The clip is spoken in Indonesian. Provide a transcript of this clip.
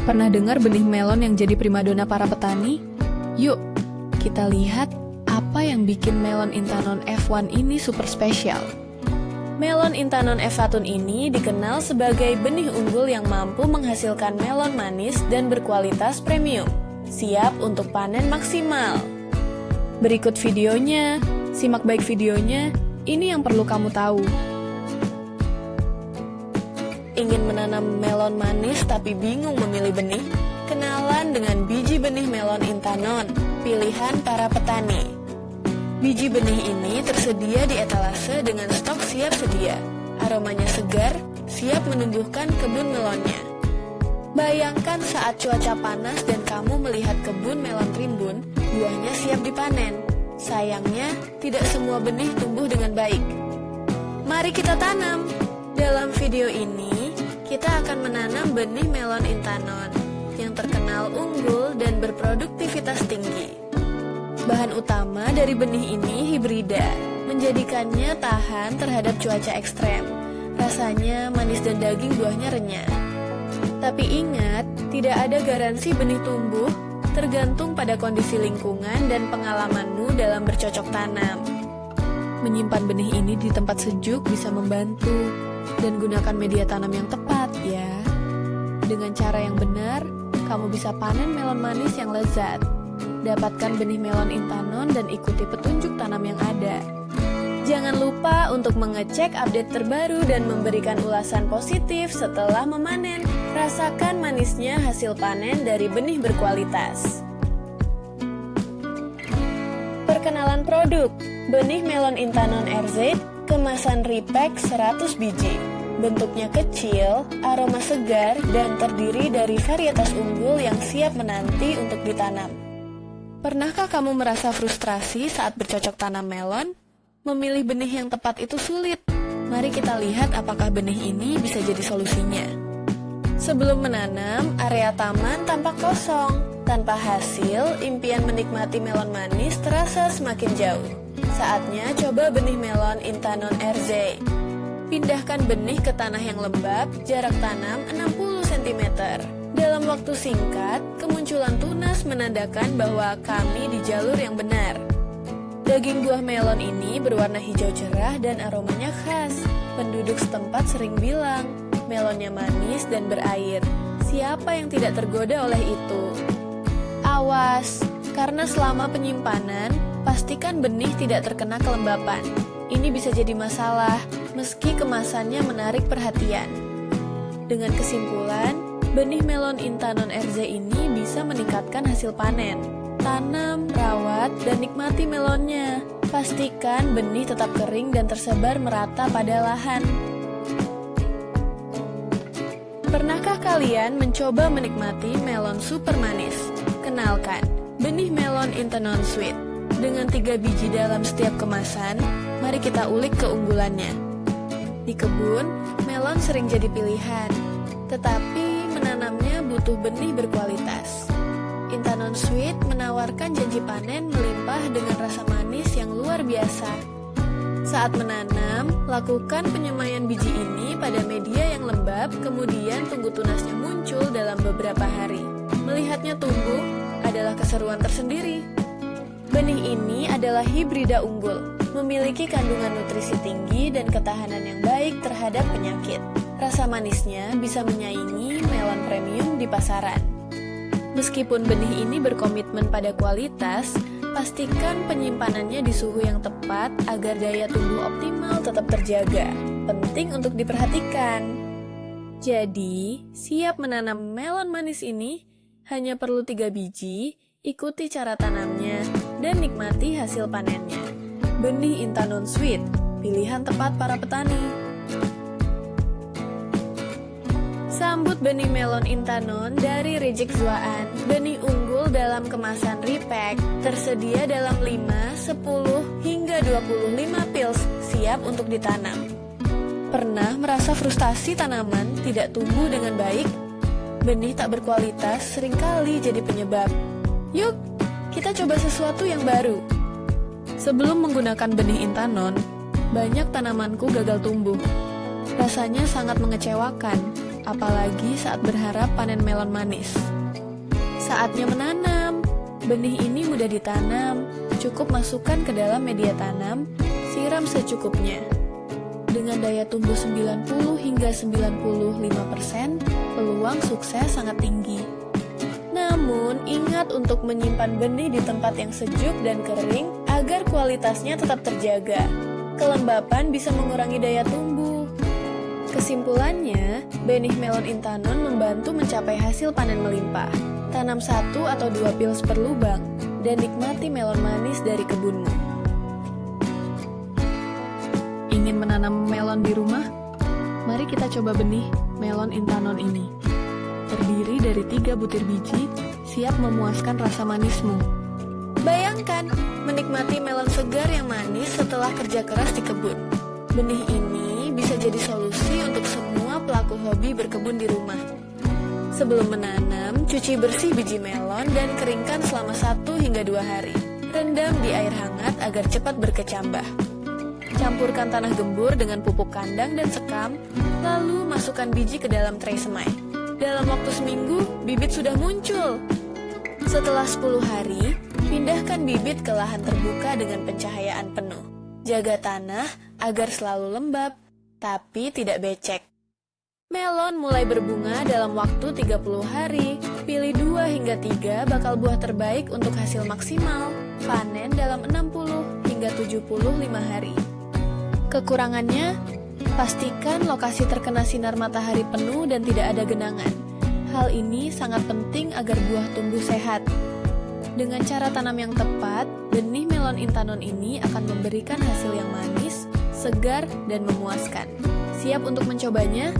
Pernah dengar benih melon yang jadi primadona para petani? Yuk, kita lihat apa yang bikin melon Intanon F1 ini super spesial. Melon Intanon F1 ini dikenal sebagai benih unggul yang mampu menghasilkan melon manis dan berkualitas premium, siap untuk panen maksimal. Berikut videonya, simak baik videonya, ini yang perlu kamu tahu. Ingin menanam melon manis tapi bingung memilih benih? Kenalan dengan biji benih melon Intanon, pilihan para petani. Biji benih ini tersedia di etalase dengan stok siap sedia. Aromanya segar, siap menumbuhkan kebun melonnya. Bayangkan saat cuaca panas dan kamu melihat kebun melon rimbun, buahnya siap dipanen. Sayangnya, tidak semua benih tumbuh dengan baik. Mari kita tanam. Dalam video ini, kita akan menanam benih melon Intanon yang terkenal unggul dan berproduktivitas tinggi. Bahan utama dari benih ini hibrida, menjadikannya tahan terhadap cuaca ekstrem. Rasanya manis dan daging buahnya renyah. Tapi ingat, tidak ada garansi benih tumbuh, tergantung pada kondisi lingkungan dan pengalamanmu dalam bercocok tanam. Menyimpan benih ini di tempat sejuk bisa membantu, dan gunakan media tanam yang tepat ya. Dengan cara yang benar, kamu bisa panen melon manis yang lezat. Dapatkan benih melon Intanon dan ikuti petunjuk tanam yang ada. Jangan lupa untuk mengecek update terbaru dan memberikan ulasan positif setelah memanen. Rasakan manisnya hasil panen dari benih berkualitas. Perkenalan produk, benih melon Intanon RZ, kemasan repack 100 biji. Bentuknya kecil, aroma segar, dan terdiri dari varietas unggul yang siap menanti untuk ditanam. Pernahkah kamu merasa frustrasi saat bercocok tanam melon? Memilih benih yang tepat itu sulit. Mari kita lihat apakah benih ini bisa jadi solusinya. Sebelum menanam, area taman tampak kosong. Tanpa hasil, impian menikmati melon manis terasa semakin jauh. Saatnya coba benih melon Intanon RZ. Pindahkan benih ke tanah yang lembab, jarak tanam 60 cm. Dalam waktu singkat, kemunculan tunas menandakan bahwa kami di jalur yang benar. Daging buah melon ini berwarna hijau cerah dan aromanya khas. Penduduk setempat sering bilang, melonnya manis dan berair. Siapa yang tidak tergoda oleh itu? Awas, karena selama penyimpanan, pastikan benih tidak terkena kelembapan. Ini bisa jadi masalah, meski kemasannya menarik perhatian. Dengan kesimpulan, benih melon Intanon RZ ini bisa meningkatkan hasil panen. Tanam, rawat, dan nikmati melonnya. Pastikan benih tetap kering dan tersebar merata pada lahan. Pernahkah kalian mencoba menikmati melon super manis? Kenalkan, benih melon Intanon Sweet. Dengan 3 biji dalam setiap kemasan, mari kita ulik keunggulannya. Di kebun, melon sering jadi pilihan, tetapi menanamnya butuh benih berkualitas. Intanon Sweet menawarkan janji panen melimpah dengan rasa manis yang luar biasa. Saat menanam, lakukan penyemaian biji ini pada media yang lembab, kemudian tunggu tunasnya muncul dalam beberapa hari. Melihatnya tumbuh adalah keseruan tersendiri. Benih ini adalah hibrida unggul, memiliki kandungan nutrisi tinggi dan ketahanan yang baik terhadap penyakit. Rasa manisnya bisa menyaingi melon premium di pasaran. Meskipun benih ini berkomitmen pada kualitas, pastikan penyimpanannya di suhu yang tepat agar daya tumbuh optimal tetap terjaga. Penting untuk diperhatikan. Jadi, siap menanam melon manis ini? Hanya perlu 3 biji, ikuti cara tanamnya, dan nikmati hasil panennya. Benih Intanon Sweet, pilihan tepat para petani. Sambut benih melon Intanon dari Reject Zwaan. Benih unggul dalam kemasan repack, tersedia dalam 5, 10, hingga 25 pils, siap untuk ditanam. Pernah merasa frustasi tanaman tidak tumbuh dengan baik? Benih tak berkualitas seringkali jadi penyebab. Yuk, kita coba sesuatu yang baru. Sebelum menggunakan benih Intanon, banyak tanamanku gagal tumbuh. Rasanya sangat mengecewakan. apalagi saat berharap panen melon manis. Saatnya menanam. Benih ini mudah ditanam, cukup masukkan ke dalam media tanam, siram secukupnya. Dengan daya tumbuh 90 hingga 95%, peluang sukses sangat tinggi. Namun, ingat untuk menyimpan benih di tempat yang sejuk dan kering agar kualitasnya tetap terjaga. Kelembapan bisa mengurangi daya tumbuh. Kesimpulannya, benih melon intanon membantu mencapai hasil panen melimpah. Tanam 1 atau 2 pils per lubang, dan nikmati melon manis dari kebunmu. Ingin menanam melon di rumah? Mari kita coba benih melon intanon ini. Terdiri dari 3 butir biji, siap memuaskan rasa manismu. Bayangkan, menikmati melon segar yang manis setelah kerja keras di kebun. Benih ini bisa jadi solusi untuk semua pelaku hobi berkebun di rumah. Sebelum menanam, cuci bersih biji melon dan keringkan selama 1 hingga 2 hari. Rendam di air hangat agar cepat berkecambah. Campurkan tanah gembur dengan pupuk kandang dan sekam, lalu masukkan biji ke dalam tray semai. Dalam waktu seminggu, bibit sudah muncul. Setelah 10 hari, pindahkan bibit ke lahan terbuka dengan pencahayaan penuh. Jaga tanah agar selalu lembab, tapi tidak becek. Melon mulai berbunga dalam waktu 30 hari. Pilih 2 hingga 3 bakal buah terbaik untuk hasil maksimal. Panen dalam 60 hingga 75 hari. Kekurangannya, pastikan lokasi terkena sinar matahari penuh dan tidak ada genangan. Hal ini sangat penting agar buah tumbuh sehat. Dengan cara tanam yang tepat, benih melon intanon ini akan memberikan hasil yang manis, segar, dan memuaskan. Siap untuk mencobanya?